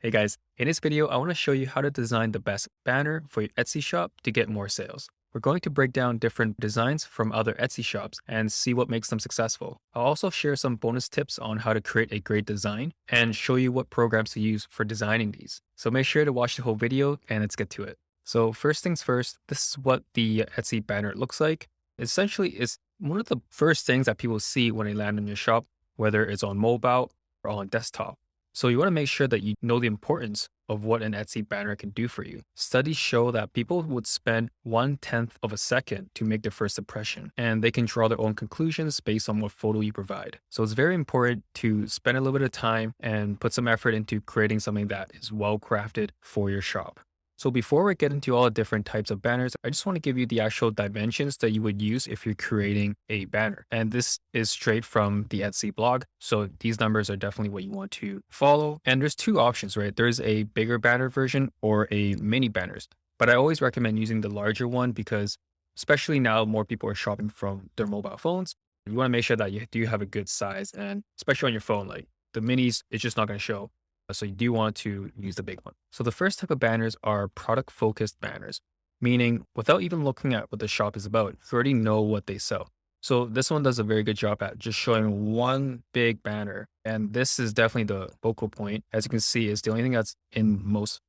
Hey guys, in this video, I want to show you how to design the best banner for your Etsy shop to get more sales. We're going to break down different designs from other Etsy shops and see what makes them successful. I'll also share some bonus tips on how to create a great design and show you what programs to use for designing these. So make sure to watch the whole video and let's get to it. So first things first, this is what the Etsy banner looks like. Essentially, it's one of the first things that people see when they land in your shop, whether it's on mobile or on desktop. So you want to make sure that you know the importance of what an Etsy banner can do for you. Studies show that people would spend 1/10 of a second to make their first impression, and they can draw their own conclusions based on what photo you provide. So it's very important to spend a little bit of time and put some effort into creating something that is well crafted for your shop. So before we get into all the different types of banners, I just want to give you the actual dimensions that you would use if you're creating a banner. And this is straight from the Etsy blog. So these numbers are definitely what you want to follow. And there's two options, right? There's a bigger banner version or a mini banners. But I always recommend using the larger one because especially now more people are shopping from their mobile phones. You want to make sure that you do have a good size, and especially on your phone, like the minis, it's just not going to show. So you do want to use the big one. So the first type of banners are product focused banners, meaning without even looking at what the shop is about, you already know what they sell. So this one does a very good job at just showing one big banner. And this is definitely the focal point. As you can see, it's the only thing that's in most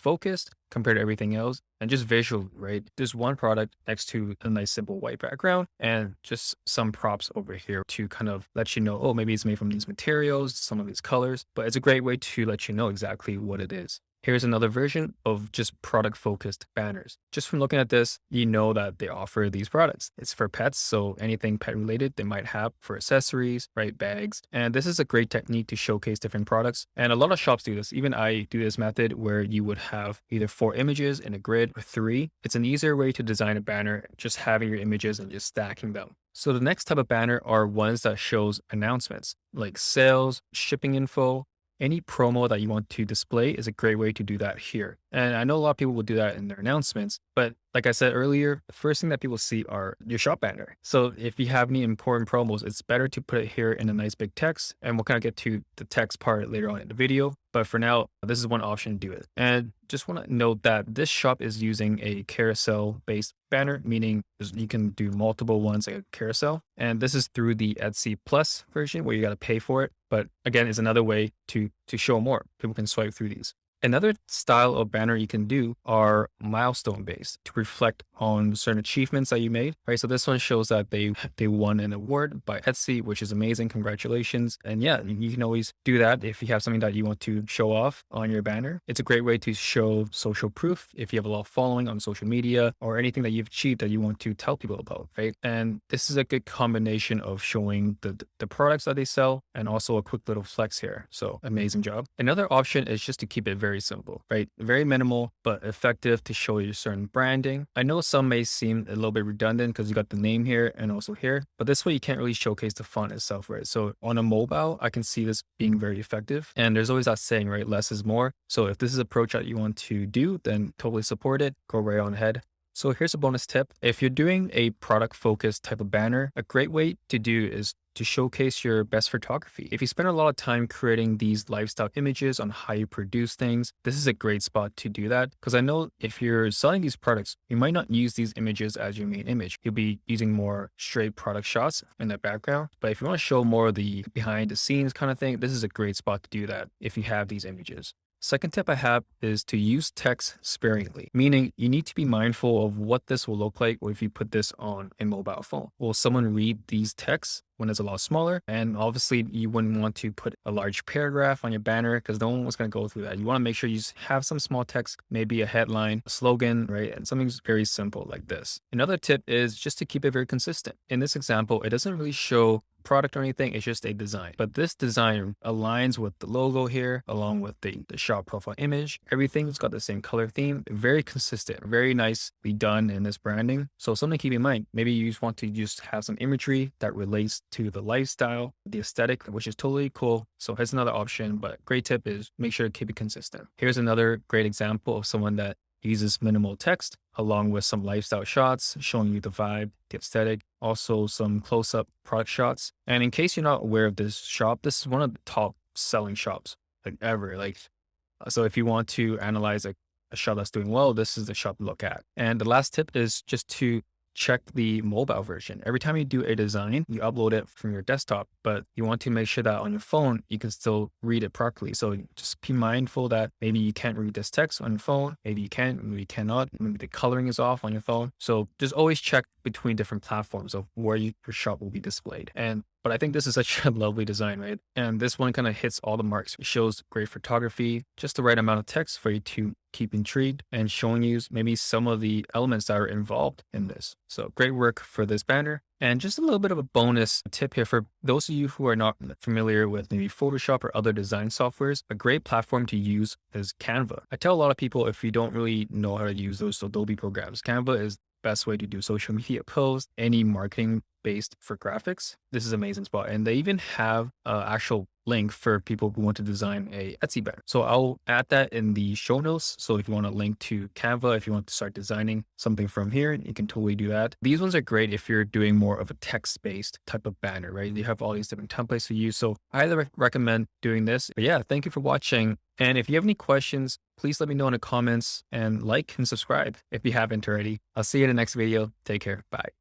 focused compared to everything else. And just visually, right? There's one product next to a nice simple white background and just some props over here to kind of let you know, oh, maybe it's made from these materials, some of these colors, but it's a great way to let you know exactly what it is. Here's another version of just product focused banners. Just from looking at this, you know that they offer these products. It's for pets, so anything pet related they might have for accessories, right? Bags. And this is a great technique to showcase different products. And a lot of shops do this. Even I do this method where you would have either 4 images in a grid or 3. It's an easier way to design a banner, just having your images and just stacking them. So the next type of banner are ones that shows announcements like sales, shipping info. Any promo that you want to display is a great way to do that here. And I know a lot of people will do that in their announcements, but like I said earlier, the first thing that people see are your shop banner. So if you have any important promos, it's better to put it here in a nice big text, and we'll kind of get to the text part later on in the video. But for now, this is one option to do it. And just want to note that this shop is using a carousel based banner, meaning you can do multiple ones like a carousel. And this is through the Etsy Plus version where you got to pay for it. But again, it's another way to show more. People can swipe through these. Another style of banner you can do are milestone based to reflect on certain achievements that you made, right? So this one shows that they won an award by Etsy, which is amazing. Congratulations. And yeah, you can always do that if you have something that you want to show off on your banner. It's a great way to show social proof if you have a lot of following on social media or anything that you've achieved that you want to tell people about, right? And this is a good combination of showing the products that they sell and also a quick little flex here. So amazing job. Another option is just to keep it very simple, right? Very minimal, but effective to show you certain branding. I know some may seem a little bit redundant because you got the name here and also here, but this way you can't really showcase the font itself, right? So on a mobile, I can see this being very effective. And there's always that saying, right? Less is more. So if this is an approach that you want to do, then totally support it. Go right on ahead. So here's a bonus tip. If you're doing a product focused type of banner, a great way to do is to showcase your best photography. If you spend a lot of time creating these lifestyle images on how you produce things, this is a great spot to do that. Because I know if you're selling these products, you might not use these images as your main image. You'll be using more straight product shots in the background. But if you want to show more of the behind the scenes kind of thing, this is a great spot to do that if you have these images. Second tip I have is to use text sparingly, meaning you need to be mindful of what this will look like if you put this on a mobile phone. Will someone read these texts when it's a lot smaller? And obviously you wouldn't want to put a large paragraph on your banner because no one was going to go through that. You want to make sure you just have some small text, maybe a headline, a slogan, right? And something very simple like this. Another tip is just to keep it very consistent. In this example, it doesn't really show product or anything, it's just a design. But this design aligns with the logo here, along with the shop profile image. Everything's got the same color theme, very consistent, very nicely done in this branding. So something to keep in mind, maybe you just want to just have some imagery that relates to the lifestyle, the aesthetic, which is totally cool. So here's another option, but great tip is make sure to keep it consistent. Here's another great example of someone that uses minimal text along with some lifestyle shots showing you the vibe, the aesthetic, also some close-up product shots. And in case you're not aware of this shop, this is one of the top selling shops like ever. Like So if you want to analyze a shop that's doing well, this is the shop to look at. And the last tip is just to check the mobile version. Every time you do a design, you upload it from your desktop, but you want to make sure that on your phone, you can still read it properly. So just be mindful that maybe you can't read this text on your phone. Maybe you can, maybe you cannot. Maybe the coloring is off on your phone. So just always check between different platforms of where your shop will be displayed. But I think this is such a lovely design, right? And this one kind of hits all the marks. It shows great photography, just the right amount of text for you to keep intrigued, and showing you maybe some of the elements that are involved in this. So great work for this banner. And just a little bit of a bonus tip here for those of you who are not familiar with maybe Photoshop or other design softwares, a great platform to use is Canva. I tell a lot of people, if you don't really know how to use those Adobe programs, Canva is the best way to do social media posts, any marketing based for graphics. This is an amazing spot. And they even have an actual link for people who want to design a Etsy banner. So I'll add that in the show notes. So if you want to link to Canva, if you want to start designing something from here, you can totally do that. These ones are great if you're doing more of a text-based type of banner, right? You have all these different templates to use. So I highly recommend doing this. But yeah, thank you for watching. And if you have any questions, please let me know in the comments, and like and subscribe if you haven't already. I'll see you in the next video. Take care. Bye.